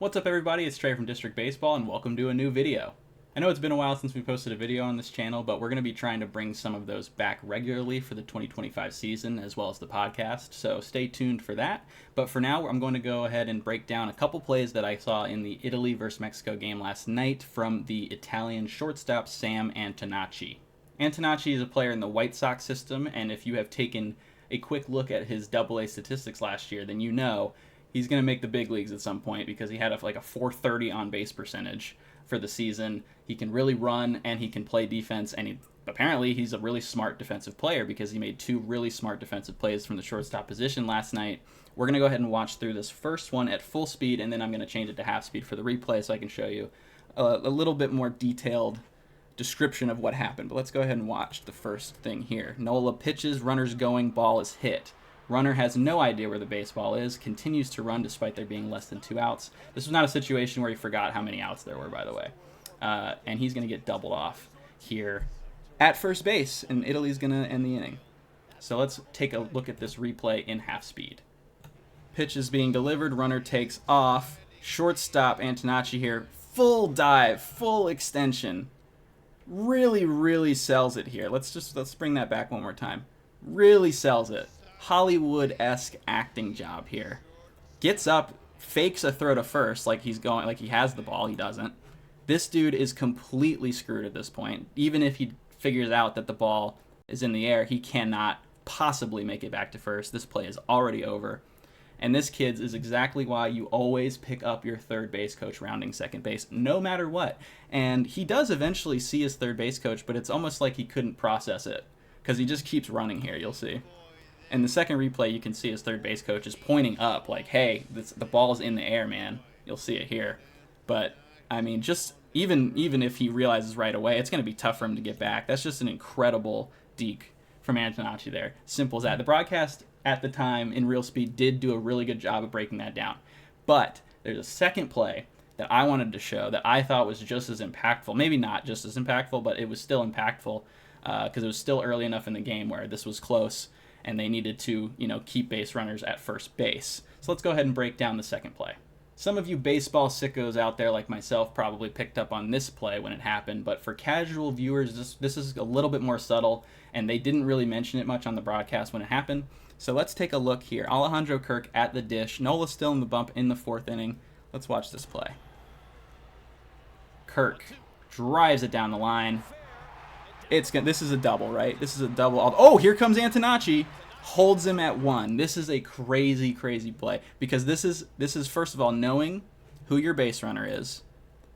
What's up everybody, it's Trey from District Baseball and welcome to a new video. I know it's been a while since we posted a video on this channel, but we're going to be trying to bring some of those back regularly for the 2025 season as well as the podcast, so stay tuned for that. But for now, I'm going to go ahead and break down a couple plays that I saw in the Italy versus Mexico game last night from the Italian shortstop Sam Antonacci. Antonacci is a player in the White Sox system, and if you have taken a quick look at his AA statistics last year, then you know he's going to make the big leagues at some point because he had a 430 on base percentage for the season. He can really run and he can play defense, and apparently he's a really smart defensive player because he made two really smart defensive plays from the shortstop position last night. We're going to go ahead and watch through this first one at full speed, and then I'm going to change it to half speed for the replay so I can show you a little bit more detailed description of what happened. But let's go ahead and watch the first thing here. Nola pitches, runner's going, ball is hit. Runner has no idea where the baseball is, continues to run despite there being less than 2 outs. This was not a situation where he forgot how many outs there were, by the way. And he's going to get doubled off here at first base, and Italy's going to end the inning. So let's take a look at this replay in half speed. Pitch is being delivered, runner takes off. Shortstop Antonacci here, full dive, full extension. Really sells it here. Let's bring that back one more time. Really sells it. Hollywood-esque acting job here. Gets up, fakes a throw to first like he has the ball. He doesn't. This dude is completely screwed at this point. Even if he figures out that the ball is in the air, he cannot possibly make it back to first. This play is already over. And this, kids, is exactly why you always pick up your third base coach rounding second base, no matter what. And he does eventually see his third base coach, but it's almost like he couldn't process it because he just keeps running here, you'll see. In the second replay, you can see his third base coach is pointing up like, hey, the ball's in the air, man. You'll see it here. But, I mean, just even if he realizes right away, it's going to be tough for him to get back. That's just an incredible deke from Antonacci there. Simple as that. The broadcast at the time in real speed did do a really good job of breaking that down. But there's a second play that I wanted to show that I thought was just as impactful. Maybe not just as impactful, but it was still impactful because it was still early enough in the game where this was close and they needed to, keep base runners at first base. So let's go ahead and break down the second play. Some of you baseball sickos out there like myself probably picked up on this play when it happened, but for casual viewers, this is a little bit more subtle, and they didn't really mention it much on the broadcast when it happened. So let's take a look here. Alejandro Kirk at the dish. Nola's still in the bump in the fourth inning. Let's watch this play. Kirk drives it down the line. This is a double, right? This is a double. Oh, here comes Antonacci. Holds him at 1. This is a crazy play because this is first of all knowing who your base runner is.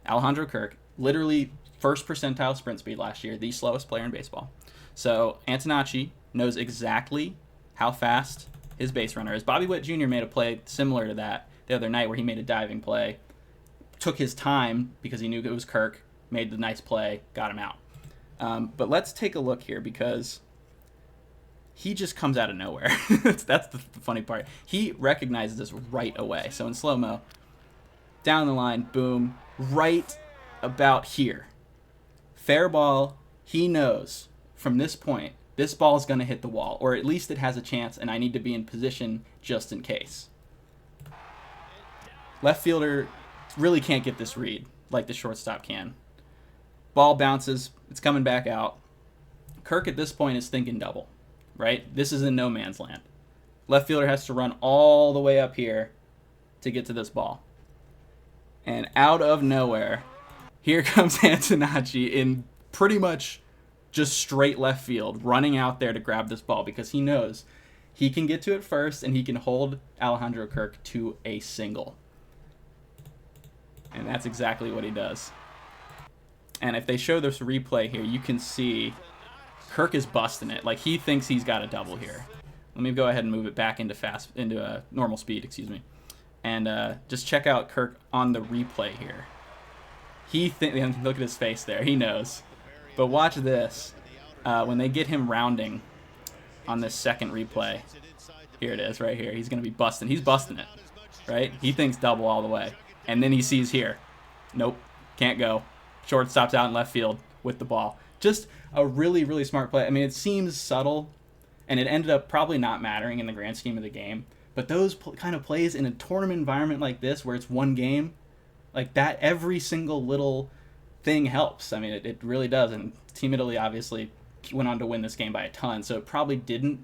Alejandro Kirk, literally first percentile sprint speed last year, the slowest player in baseball. So Antonacci knows exactly how fast his base runner is. Bobby Witt Jr. made a play similar to that the other night where he made a diving play, took his time because he knew it was Kirk, made the nice play, got him out. But let's take a look here because he just comes out of nowhere. That's the funny part. He recognizes this right away. So in slow-mo, down the line, boom, right about here. Fair ball, he knows from this point, this ball is going to hit the wall, or at least it has a chance, and I need to be in position just in case. Left fielder really can't get this read like the shortstop can. Ball bounces. It's coming back out. Kirk at this point is thinking double, right? This is in no man's land. Left fielder has to run all the way up here to get to this ball. And out of nowhere, here comes Antonacci in pretty much just straight left field, running out there to grab this ball because he knows he can get to it first and he can hold Alejandro Kirk to a single. And that's exactly what he does. And if they show this replay here, you can see Kirk is busting it. Like, he thinks he's got a double here. Let me go ahead and move it back into normal speed, and just check out Kirk on the replay here. Look at his face there. He knows. But watch this. When they get him rounding on this second replay, here it is right here. He's going to be busting. He's busting it, right? He thinks double all the way. And then he sees here. Nope, can't go. Shortstop's out in left field with the ball. Just a really smart play. I mean, it seems subtle, and it ended up probably not mattering in the grand scheme of the game. But those kind of plays in a tournament environment like this, where it's one game, Like that, every single little thing helps. I mean, it really does. And Team Italy obviously went on to win this game by a ton, so it probably didn't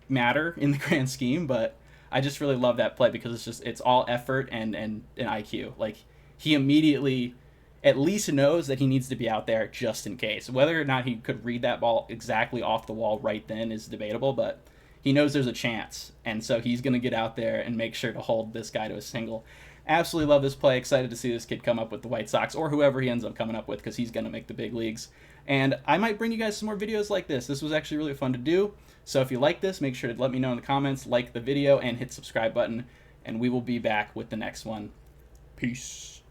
matter in the grand scheme, but I just really love that play because it's all effort and an IQ. Like he immediately at least knows that he needs to be out there just in case. Whether or not he could read that ball exactly off the wall right then is debatable, but he knows there's a chance, and so he's going to get out there and make sure to hold this guy to a single. Absolutely love this play. Excited to see this kid come up with the White Sox or whoever he ends up coming up with because he's going to make the big leagues. And I might bring you guys some more videos like this. This was actually really fun to do. So if you like this, make sure to let me know in the comments, like the video, and hit the subscribe button. And we will be back with the next one. Peace.